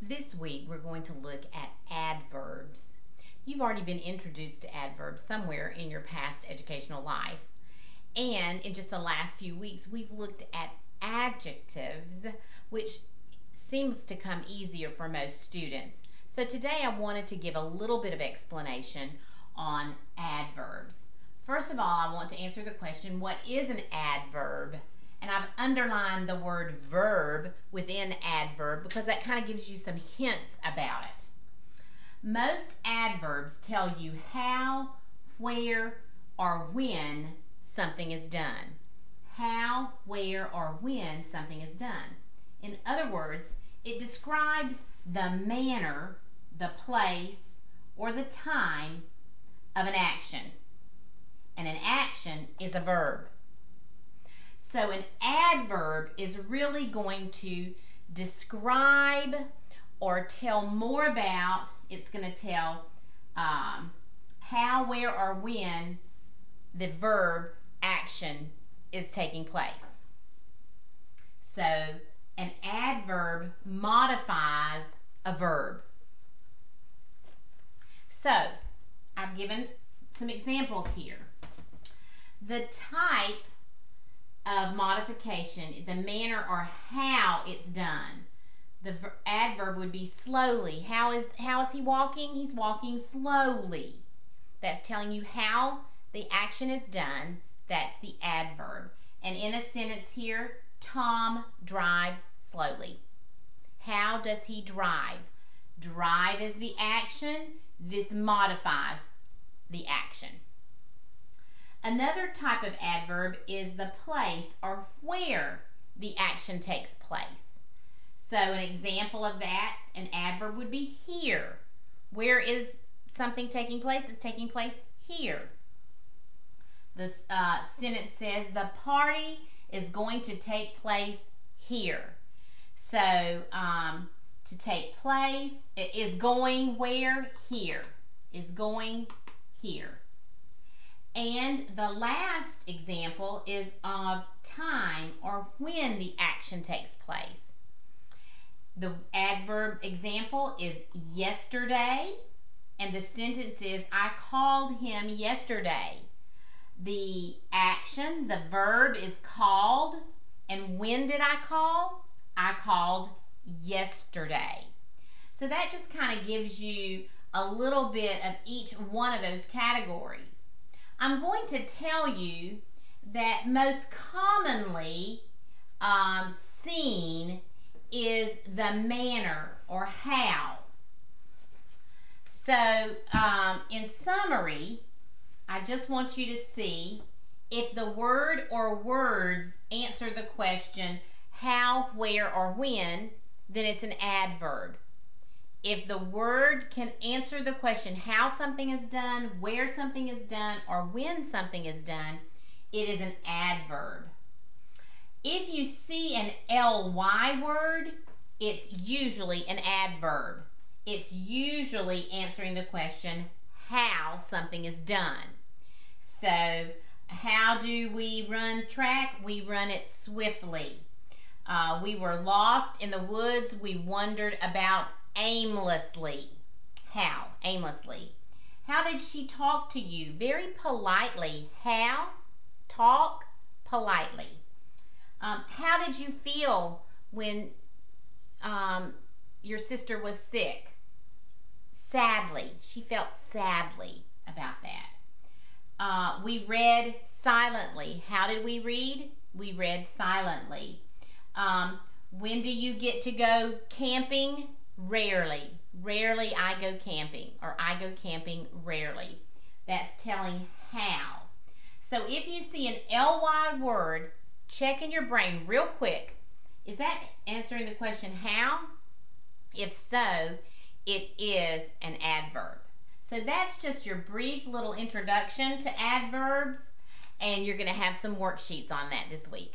This week we're going to look at adverbs. You've already been introduced to adverbs somewhere in your past educational life. And in just the last few weeks we've looked at adjectives, which seems to come easier for most students. So today I wanted to give a little bit of explanation on adverbs. First of all, I want to answer the question, what is an adverb? And I've underlined the word verb within adverb because that kind of gives you some hints about it. Most adverbs tell you how, where, or when something is done. How, where, or when something is done. In other words, it describes the manner, the place, or the time of an action. And an action is a verb. So an adverb is really going to describe or tell more about, it's going to tell how, where, or when the verb action is taking place. So an adverb modifies a verb. So I've given some examples here. The type of modification, the manner or how it's done. The adverb would be slowly. How is he walking? He's walking slowly. That's telling you how the action is done. That's the adverb. And in a sentence here, Tom drives slowly. How does he drive? Drive is the action. This modifies the action. Another type of adverb is the place or where the action takes place. So an example of that, an adverb would be here. Where is something taking place? It's taking place here. The sentence says the party is going to take place here. So to take place, it is going where? Here. Is going here. And the last example is of time or when the action takes place. The adverb example is yesterday, and the sentence is I called him yesterday. The action, the verb is called, and when did I call? I called yesterday. So that just kind of gives you a little bit of each one of those categories. I'm going to tell you that most commonly seen is the manner or how. So in summary, I just want you to see if the word or words answer the question how, where, or when, then it's an adverb. If the word can answer the question how something is done, where something is done, or when something is done, it is an adverb. If you see an ly word, it's usually an adverb. It's usually answering the question how something is done. So, how do we run track? We run it swiftly. We were lost in the woods. We wandered about aimlessly. How? Aimlessly. How did she talk to you? Very politely. How? Talk politely. How did you feel when your sister was sick? Sadly. She felt sadly about that. We read silently. How did we read? We read silently. When do you get to go camping? Rarely. Rarely I go camping, or I go camping rarely. That's telling how. So if you see an ly word, check in your brain real quick. Is that answering the question how? If so, it is an adverb. So that's just your brief little introduction to adverbs, and you're going to have some worksheets on that this week.